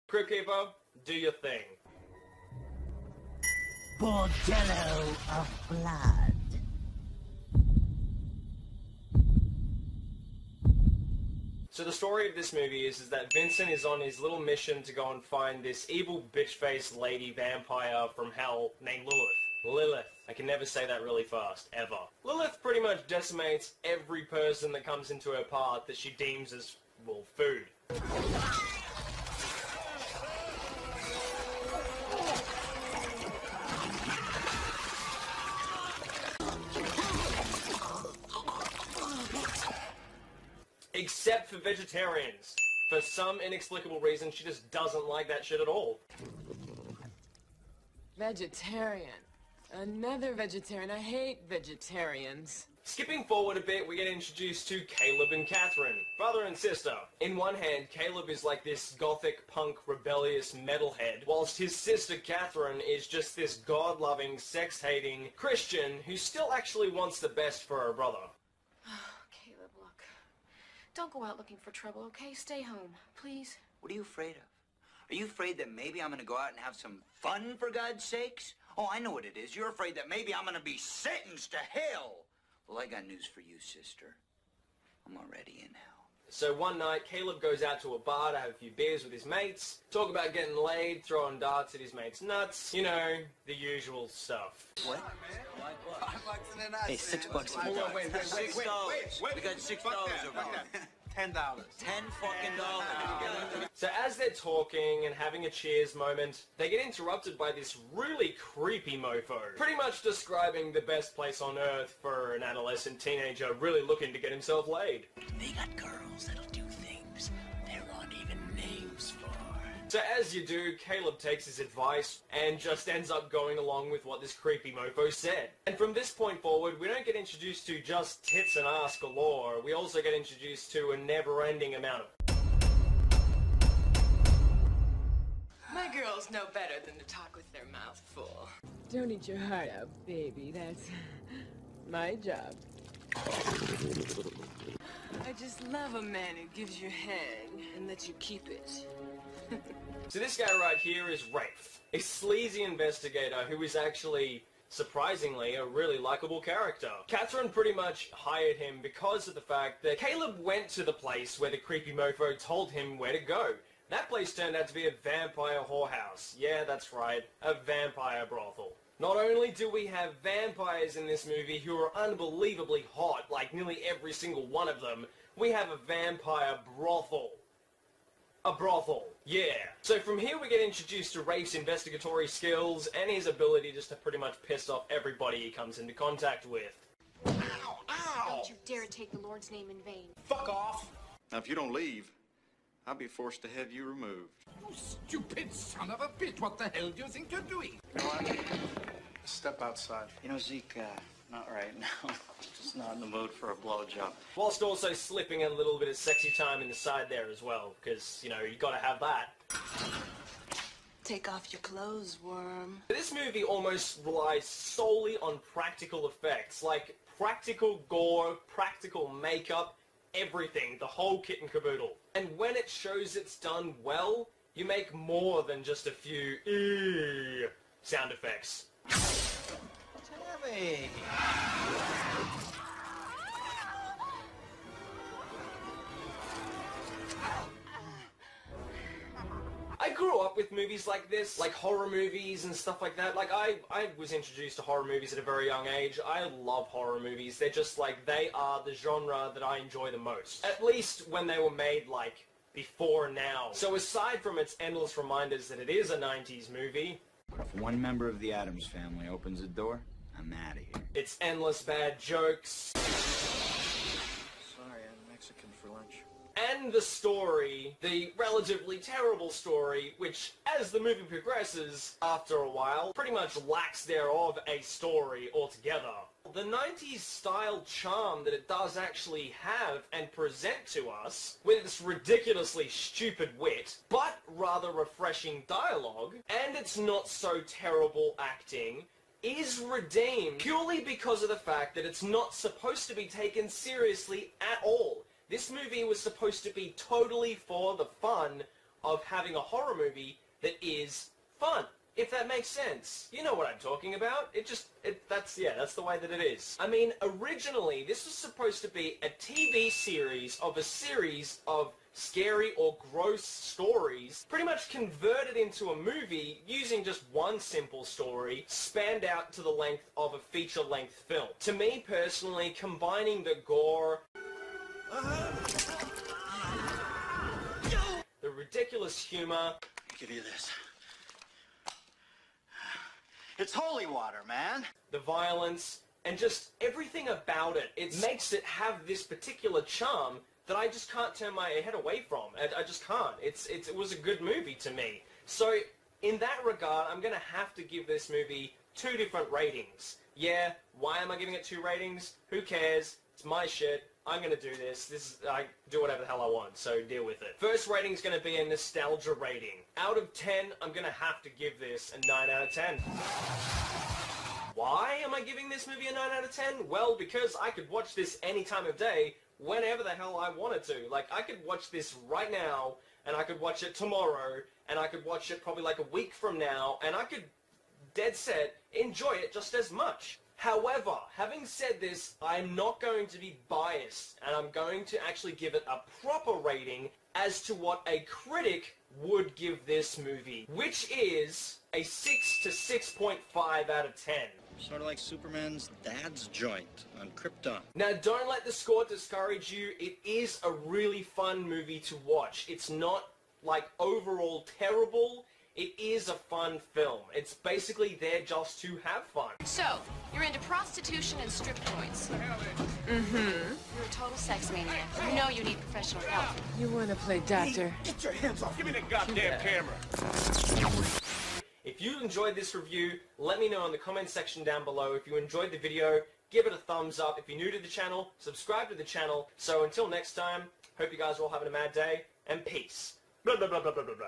Crypt Keeper, do your thing. Bordello of blood. So the story of this movie is that Vincent is on his little mission to go and find this evil bitch-faced lady vampire from hell named Lilith. Lilith. I can never say that really fast, ever. Lilith pretty much decimates every person that comes into her path that she deems as, well, food. Except for vegetarians. For some inexplicable reason, she just doesn't like that shit at all. Vegetarian. Another vegetarian. I hate vegetarians. Skipping forward a bit, we get introduced to Caleb and Catherine, brother and sister. In one hand, Caleb is like this gothic, punk, rebellious metalhead, whilst his sister Catherine is just this god-loving, sex-hating Christian who still actually wants the best for her brother. Caleb, look. Don't go out looking for trouble, okay? Stay home, please. What are you afraid of? Are you afraid that maybe I'm gonna go out and have some fun, for God's sakes? Oh, I know what it is. You're afraid that maybe I'm gonna be sentenced to hell. Well, I got news for you, sister. I'm already in hell. So one night, Caleb goes out to a bar to have a few beers with his mates, talk about getting laid, throwing darts at his mates' nuts, you know, the usual stuff. What? Hey, $6 Hold on, wait. $6. We got $6 over here. $10. $10 fucking dollars. So as they're talking and having a cheers moment, they get interrupted by this really creepy mofo, pretty much describing the best place on earth for an adolescent teenager really looking to get himself laid. They got girls that'll do things there aren't even names for. So as you do, Caleb takes his advice and just ends up going along with what this creepy mofo said. And from this point forward, we don't get introduced to just tits and ass galore, we also get introduced to a never-ending amount of... My girls know better than to talk with their mouth full. Don't eat your heart out, baby. That's my job. I just love a man who gives you head and lets you keep it. So this guy right here is Rafe, a sleazy investigator who is actually, surprisingly, a really likable character. Catherine pretty much hired him because of the fact that Caleb went to the place where the creepy mofo told him where to go. That place turned out to be a vampire whorehouse. Yeah, that's right, a vampire brothel. Not only do we have vampires in this movie who are unbelievably hot, like nearly every single one of them, we have a vampire brothel. A brothel, yeah. So from here we get introduced to Rafe's investigatory skills and his ability just to pretty much piss off everybody he comes into contact with. Ow! Don't you dare take the Lord's name in vain. Fuck off! Now, if you don't leave, I'll be forced to have you removed. You stupid son of a bitch! What the hell do you think you're doing? You know what? Step outside. You know, Zeke, not right now. Just not in the mood for a blowjob. Whilst also slipping a little bit of sexy time in the side there as well, because, you know, you gotta have that. Take off your clothes, worm. This movie almost relies solely on practical effects, like practical gore, practical makeup, everything, the whole kit and caboodle. And when it shows it's done well, you make more than just a few sound effects. Tammy! I grew up with movies like this, like horror movies and stuff like that. Like, I was introduced to horror movies at a very young age. I love horror movies. They're just like, they are the genre that I enjoy the most. At least when they were made, like, before now. So aside from its endless reminders that it is a 90s movie... If one member of the Addams family opens the door, I'm out of here. Its endless bad jokes... Sorry, I'm Mexican for lunch. And the story, the relatively terrible story, which, as the movie progresses, after a while, pretty much lacks thereof a story altogether. The 90s style charm that it does actually have and present to us, with its ridiculously stupid wit, but rather refreshing dialogue, and its not so terrible acting, is redeemed purely because of the fact that it's not supposed to be taken seriously at all. This movie was supposed to be totally for the fun, of having a horror movie that is fun. If that makes sense. You know what I'm talking about. That's the way that it is. I mean, originally, this was supposed to be a TV series of a series of scary or gross stories, pretty much converted into a movie using just one simple story, spanned out to the length of a feature-length film. To me, personally, combining the gore, the ridiculous humor, I'll give you this. It's holy water, man. the violence, and just everything about it, it makes it have this particular charm that I just can't turn my head away from. I just can't. It was a good movie to me. So, in that regard, I'm going to have to give this movie 2 different ratings. Yeah, why am I giving it 2 ratings? Who cares? It's my shit. I'm going to do this. I do whatever the hell I want, so deal with it. First rating is going to be a nostalgia rating. Out of 10, I'm going to have to give this a 9 out of 10. Why am I giving this movie a 9 out of 10? Well, because I could watch this any time of day, whenever the hell I wanted to. Like, I could watch this right now, and I could watch it tomorrow, and I could watch it probably like a week from now, and I could, dead set, enjoy it just as much. However, having said this, I'm not going to be biased, and I'm going to actually give it a proper rating as to what a critic would give this movie, which is a 6 to 6.5 out of 10. Sort of like Superman's dad's joint on Krypton. Now, don't let the score discourage you. It is a really fun movie to watch. It's not, like, overall terrible. It is a fun film. It's basically there just to have fun. So, you're into prostitution and strip joints. Mm-hmm. You're a total sex maniac. You know you need professional help. You want to play doctor? Get your hands off. Give me the goddamn camera. If you enjoyed this review, let me know in the comment section down below. If you enjoyed the video, give it a thumbs up. If you're new to the channel, subscribe to the channel. So until next time, hope you guys are all having a mad day, and peace. Blah, blah, blah, blah, blah, blah, blah.